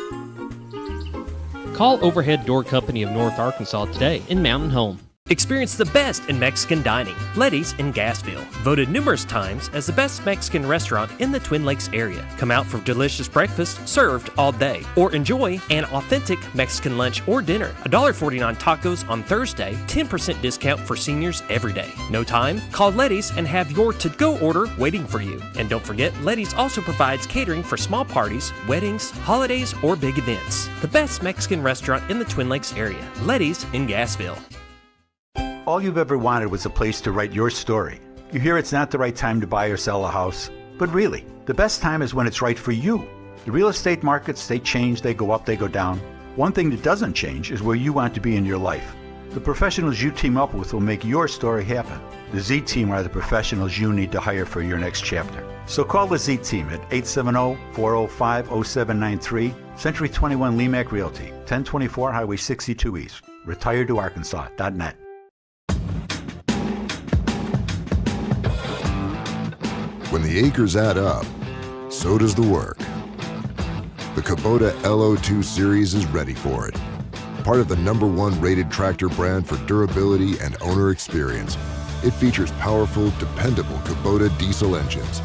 Call Overhead Door Company of North Arkansas today in Mountain Home. Experience the best in Mexican dining. Letty's in Gassville. Voted numerous times as the best Mexican restaurant in the Twin Lakes area. Come out for delicious breakfast served all day. Or enjoy an authentic Mexican lunch or dinner. $1.49 tacos on Thursday. 10% discount for seniors every day. No time? Call Letty's and have your to-go order waiting for you. And don't forget, Letty's also provides catering for small parties, weddings, holidays, or big events. The best Mexican restaurant in the Twin Lakes area. Letty's in Gassville. All you've ever wanted was a place to write your story. You hear it's not the right time to buy or sell a house, but really, the best time is when it's right for you. The real estate markets, they change, they go up, they go down. One thing that doesn't change is where you want to be in your life. The professionals you team up with will make your story happen. The Z Team are the professionals you need to hire for your next chapter. So call the Z Team at 870-405-0793, Century 21 Lemac Realty, 1024 Highway 62 East, retiredtoarkansas.net. When the acres add up, so does the work. The Kubota LO2 Series is ready for it. Part of the #1 rated tractor brand for durability and owner experience, it features powerful, dependable Kubota diesel engines,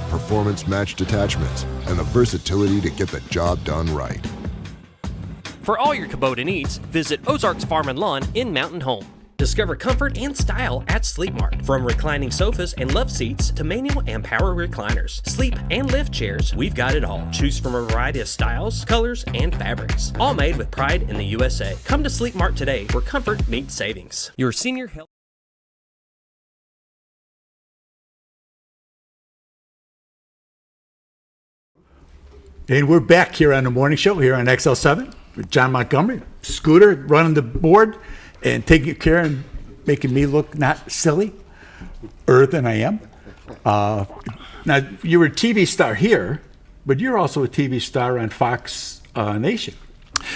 performance-matched attachments, and the versatility to get the job done right. For all your Kubota needs, visit Ozarks Farm and Lawn in Mountain Home. Discover comfort and style at Sleep Mart. From reclining sofas and love seats to manual and power recliners, sleep and lift chairs, we've got it all. Choose from a variety of styles, colors, and fabrics. All made with pride in the USA. Come to Sleep Mart today where comfort meets savings. Your senior health. And we're back here on the morning show here on XL7 with John Montgomery, Scooter running the board and taking care and making me look not silly than I am. Now, you were a TV star here, but you're also a TV star on Fox Nation.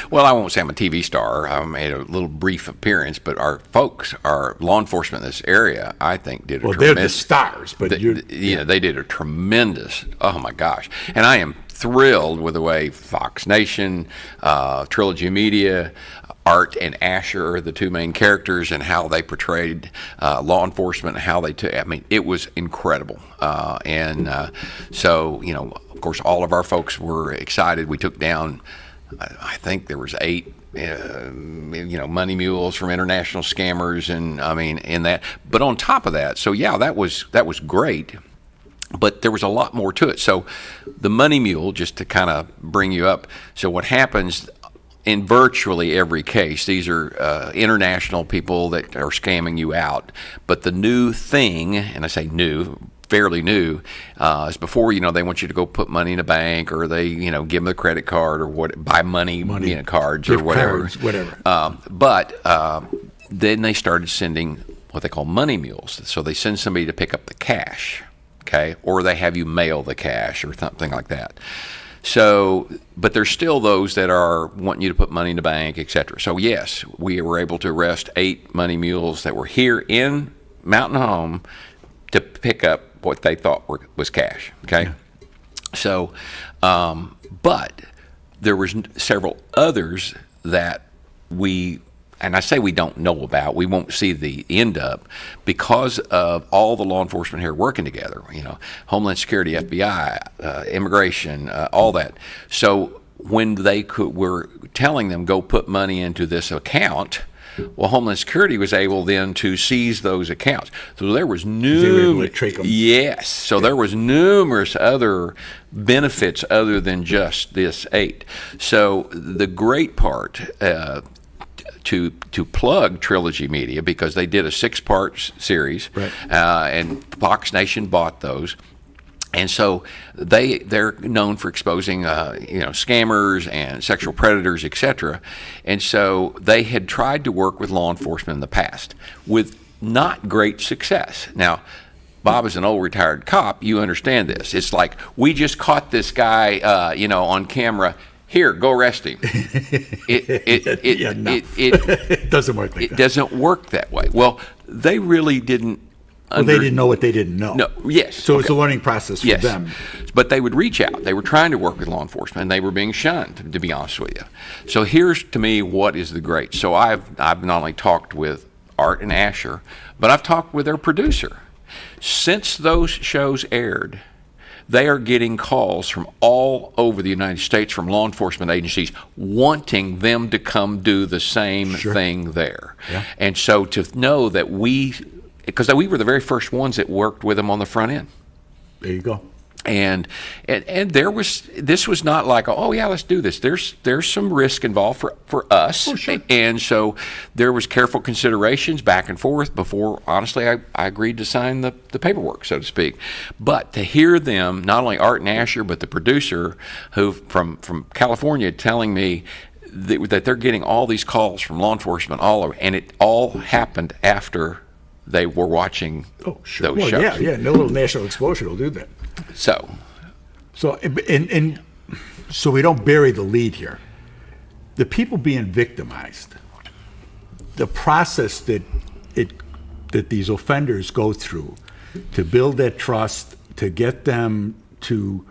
Well, I won't say I'm a TV star. I made a little brief appearance, but our folks, our law enforcement in this area, I think did a tremendous... Well, they're the stars, but they did a tremendous, oh my gosh. And I am thrilled with the way Fox Nation, Trilogy Media, Art and Asher are the two main characters, and how they portrayed law enforcement, and how they took, I mean, it was incredible. So, you know, of course, all of our folks were excited. We took down, I think there was 8 money mules from international scammers, and I mean, in that. But on top of that, so yeah, that was great. But there was a lot more to it. So the money mule, just to kind of bring you up. So what happens in virtually every case, these are international people that are scamming you out. But the new thing, and I say new, fairly new, is before, you know, they want you to go put money in a bank, or they, you know, give them a credit card, or buy money cards or whatever. Cards, whatever. But then they started sending what they call money mules. So they send somebody to pick up the cash, okay, or they have you mail the cash or something like that. So, but there's still those that are wanting you to put money in the bank, etc. So yes, we were able to arrest 8 money mules that were here in Mountain Home to pick up what they thought was cash. Okay, yeah. So, but there was several others that we. And I say we don't know about, we won't see the end up, because of all the law enforcement here working together, you know, Homeland Security, FBI, immigration, all that. So when they were telling them, go put money into this account, well, Homeland Security was able then to seize those accounts. So there was yes. So there was numerous other benefits other than just this 8. So the great part, to plug Trilogy Media, because they did a 6-part series, right. And Fox Nation bought those, and so they're known for exposing scammers and sexual predators, etc. And so they had tried to work with law enforcement in the past with not great success. Now, Bob is an old retired cop. You understand this. It's like, we just caught this guy, on camera. Here, go arrest him. It doesn't work like that. It doesn't work that way. Well, they really didn't. Well, they didn't know what they didn't know. No, yes. So it's a learning process for them. But they would reach out. They were trying to work with law enforcement, and they were being shunned, to be honest with you. So here's, to me, what is the great. So I've not only talked with Art and Asher, but I've talked with their producer. Since those shows aired, they are getting calls from all over the United States from law enforcement agencies wanting them to come do the same thing there. Yeah. And so to know that because we were the very first ones that worked with them on the front end. There you go. And this was not like, oh yeah, let's do this. There's some risk involved for us. Oh, sure. And so there was careful considerations back and forth before, honestly, I agreed to sign the paperwork, so to speak. But to hear them, not only Art and Asher, but the producer who from California telling me that they're getting all these calls from law enforcement all over, and it all happened after they were watching those shows. Yeah, no little national exposure will do that. So and so we don't bury the lead here. The people being victimized, the process that these offenders go through to build that trust, to get them to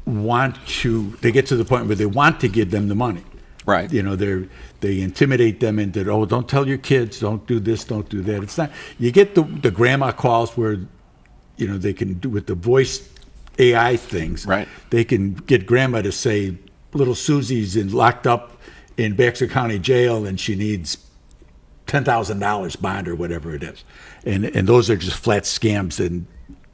they get to the point where they want to give them the money. Right. You know, they intimidate them into, don't tell your kids, don't do this, don't do that. It's not, you get the grandma calls where, you know, they can do with the voice AI things. Right. They can get grandma to say, little Susie's locked up in Baxter County Jail and she needs $10,000 bond or whatever it is. And those are just flat scams, and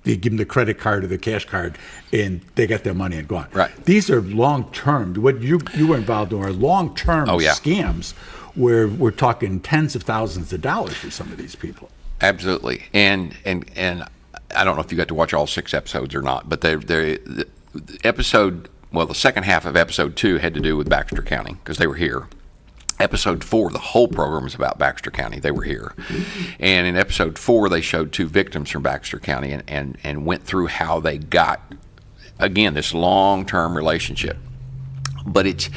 they give them the credit card or the cash card, and they get their money and gone. Right. These are long-term. What you were involved in are long-term scams where we're talking tens of thousands of dollars for some of these people. Absolutely. And I don't know if you got to watch all 6 episodes or not, but the episode, the second half of episode 2 had to do with Baxter County because they were here. Episode 4, the whole program was about Baxter County. They were here. And in episode 4, they showed 2 victims from Baxter County and went through how they got, again, this long-term relationship. But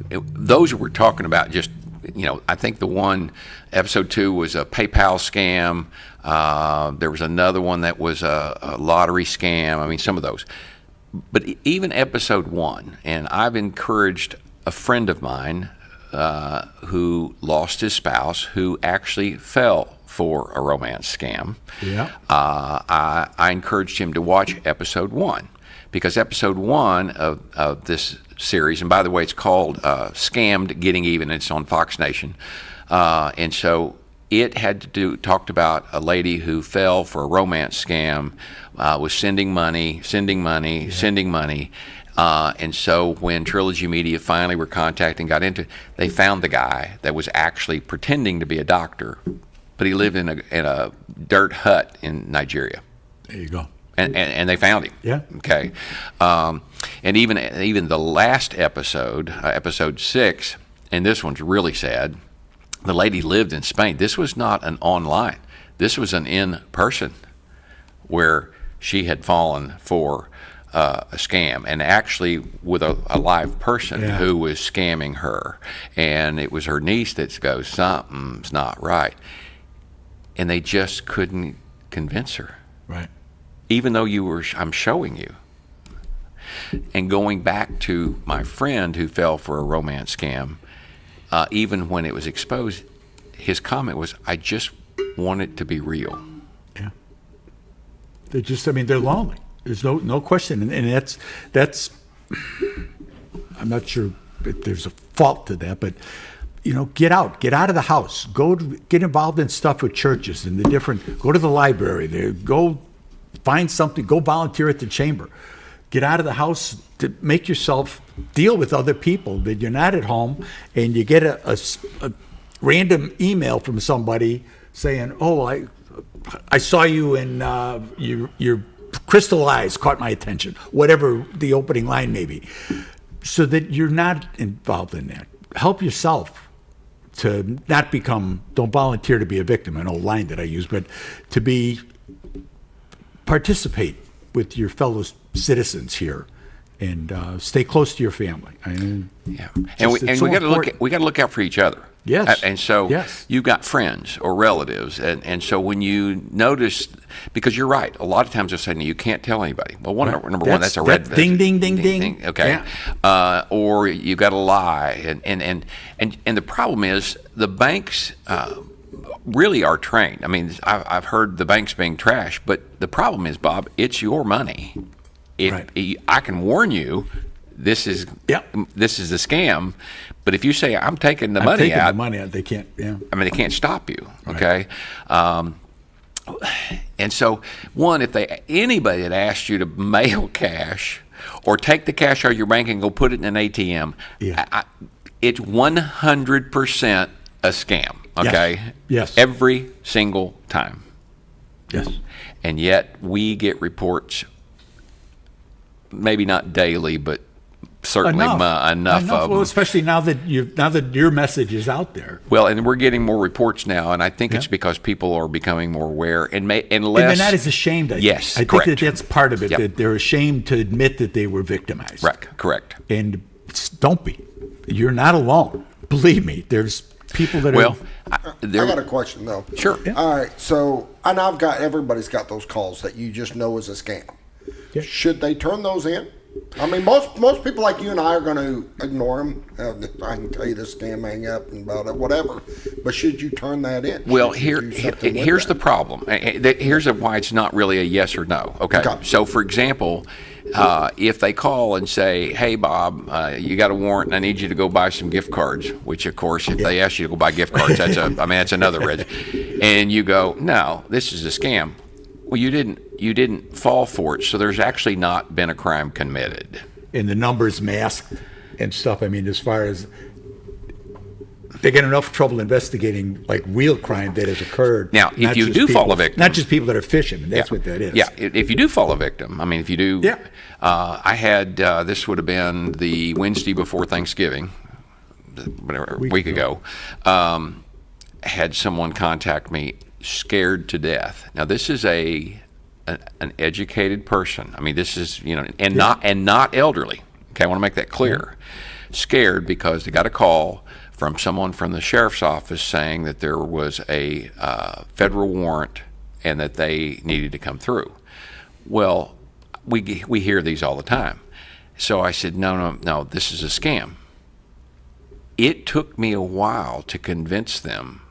those we're talking about just, you know, I think the one, episode 2 was a PayPal scam. There was another one that was a lottery scam. I mean, some of those. But even episode 1, and I've encouraged a friend of mine who lost his spouse, who actually fell for a romance scam. Yeah. I encouraged him to watch episode 1 because episode 1 of this series, and by the way, it's called Scammed Getting Even. It's on Fox Nation. And so it talked about a lady who fell for a romance scam, was sending money. And so when Trilogy Media finally were contacting, got into, they found the guy that was actually pretending to be a doctor, but he lived in a dirt hut in Nigeria. There you go. And they found him. Yeah. Okay. And even the last episode, episode 6, and this one's really sad. The lady lived in Spain. This was not an online. This was an in-person where she had fallen for a scam, and actually with a live person who was scamming her. And it was her niece that goes, something's not right. And they just couldn't convince her. Right. Even though I'm showing you. And going back to my friend who fell for a romance scam, even when it was exposed, his comment was, I just want it to be real. Yeah. They're lonely. There's no question, and that's. I'm not sure if there's a fault to that, but you know, get out of the house, get involved in stuff with churches and go to the library, go find something, go volunteer at the chamber, get out of the house to make yourself deal with other people. That you're not at home, and you get a random email from somebody saying, "Oh, I saw you in your crystal eyes caught my attention," whatever the opening line may be, so that you're not involved in that. Help yourself to not don't volunteer to be a victim, an old line that I use, but to participate with your fellow citizens here and stay close to your family. And we got to look out for each other. Yes. And so you've got friends or relatives. And so when you notice, because you're right, a lot of times they're saying you can't tell anybody. Well, number one, that's a red ding, ding, ding, ding. Okay. Yeah. Or you've got to lie. And the problem is the banks really are trained. I mean, I've heard the banks being trash, but the problem is, Bob, it's your money. I can warn you, this is a scam. But if you say I'm taking the money out, they can't. Yeah. I mean, they can't stop you. Okay. And so, if anybody had asked you to mail cash or take the cash out of your bank and go put it in an ATM, it's 100% a scam. Okay. Yes. Every single time. Yes. And yet we get reports, maybe not daily, but certainly enough of them. Well, especially now that your message is out there. Well, and we're getting more reports now, and I think it's because people are becoming more aware and less. And that is ashamed. I think that's part of it. Yep. That they're ashamed to admit that they were victimized. Correct. And don't be. You're not alone. Believe me. There's people that are. I got a question though. Sure. Yeah. All right. So, and everybody's got those calls that you just know is a scam. Should they turn those in? I mean, most people like you and I are going to ignore them. I can tell you this scam, hang up and about it, whatever. But should you turn that in? Well, here's the problem. Here's why it's not really a yes or no. Okay. So, for example, if they call and say, "Hey, Bob, you got a warrant, and I need you to go buy some gift cards," which, of course, if they ask you to go buy gift cards, that's another risk. And you go, "No, this is a scam." Well, you didn't fall for it, so there's actually not been a crime committed. And the numbers masked and stuff. I mean, as far as they get enough trouble investigating like real crime that has occurred. Now, if you do fall a victim, not just people that are fishing, and that's what that is. Yeah, if you do fall a victim, I mean, if you do. Yeah. I had this would have been the Wednesday before Thanksgiving, whatever, a week ago. Had someone contact me, scared to death. Now, this is an educated person. I mean, this is not elderly. Okay, I want to make that clear. Scared because they got a call from someone from the sheriff's office saying that there was a federal warrant and that they needed to come through. Well, we hear these all the time. So I said, no, this is a scam. It took me a while to convince them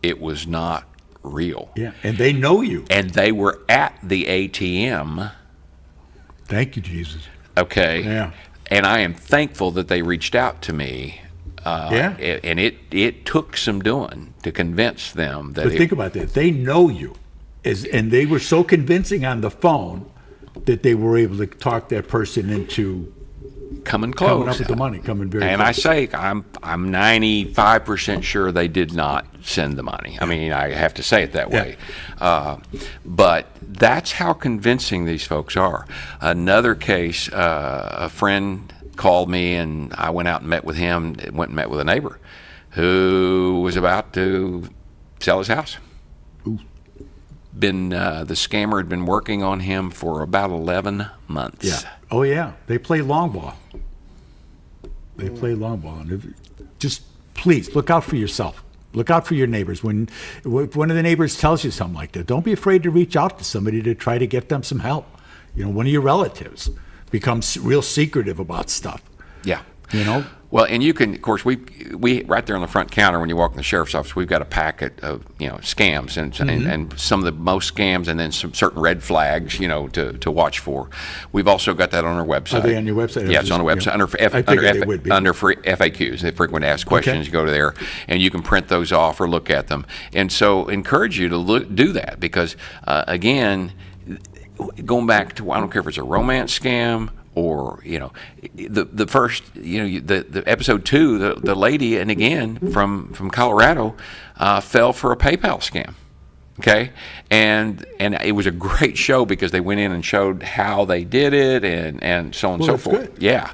it was not real. Yeah, and they know you. And they were at the ATM. Thank you, Jesus. Okay. Yeah. And I am thankful that they reached out to me. And it took some doing to convince them that. But think about that. They know you, and they were so convincing on the phone that they were able to talk that person into coming close, coming up with the money, coming very. And close. I say I'm 95% sure they did not send the money. I mean, I have to say it that way. But that's how convincing these folks are. Another case, a friend called me, and I went out and met with him. Went and met with a neighbor who was about to sell his house. Ooh. The scammer had been working on him for about 11 months. Yeah. Oh yeah, they play long ball. They play long ball, and just please look out for yourself. Look out for your neighbors. When one of the neighbors tells you something like that, don't be afraid to reach out to somebody to try to get them some help. One of your relatives becomes real secretive about stuff. Yeah. Well, and you can, of course, we right there on the front counter when you walk in the sheriff's office, we've got a packet of scams and some of the most scams, and then some certain red flags to watch for. We've also got that on our website. Are they on your website? Yeah, it's on our website under FAQs, the frequent asked questions. Okay. You go to there and you can print those off or look at them. And so encourage you to do that because again, going back to I don't care if it's a romance scam. Or the first the episode 2 the lady and again from Colorado fell for a PayPal scam, okay, and it was a great show because they went in and showed how they did it and so on and so forth. Good. Yeah.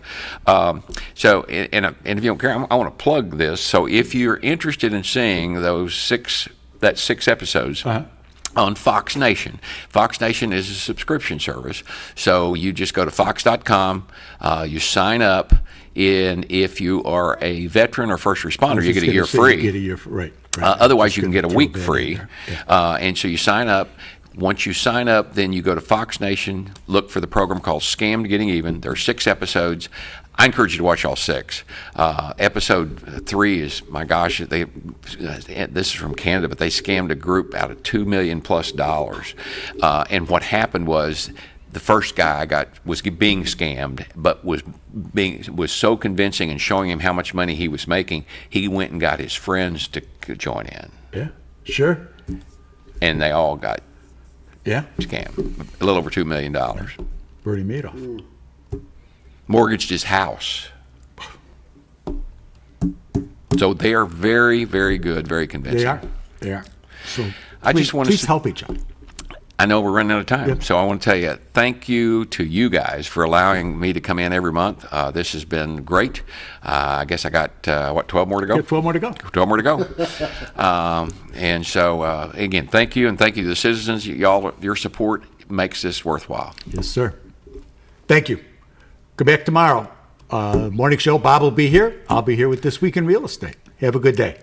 So and if you don't care, I want to plug this. So if you're interested in seeing those six episodes. Uh-huh. On Fox Nation. Fox Nation is a subscription service. So you just go to fox.com, you sign up, and if you are a veteran or first responder, you get a year free. You get a year free. Right. Otherwise, you can get a week free. Yeah. And so you sign up. Once you sign up, then you go to Fox Nation, look for the program called Scammed Getting Even. There are 6 episodes. I encourage you to watch all 6. Episode 3 is, my gosh, this is from Canada, but they scammed a group out of $2 million plus. And what happened was the first guy was being scammed, but was so convincing and showing him how much money he was making, he went and got his friends to join in. Yeah, sure. And they all got scammed. A little over $2 million. Bernie Madoff. Mortgaged his house. So they are very, very good, very convincing. They are. So I just want to help each other. I know we're running out of time, so I want to tell you thank you to you guys for allowing me to come in every month. This has been great. I guess I got 12 more to go. 12 more to go. 12 more to go. And so again, thank you, and thank you to the citizens. Y'all, your support makes this worthwhile. Yes, sir. Thank you. Come back tomorrow. Morning show. Bob will be here. I'll be here with This Week in Real Estate. Have a good day.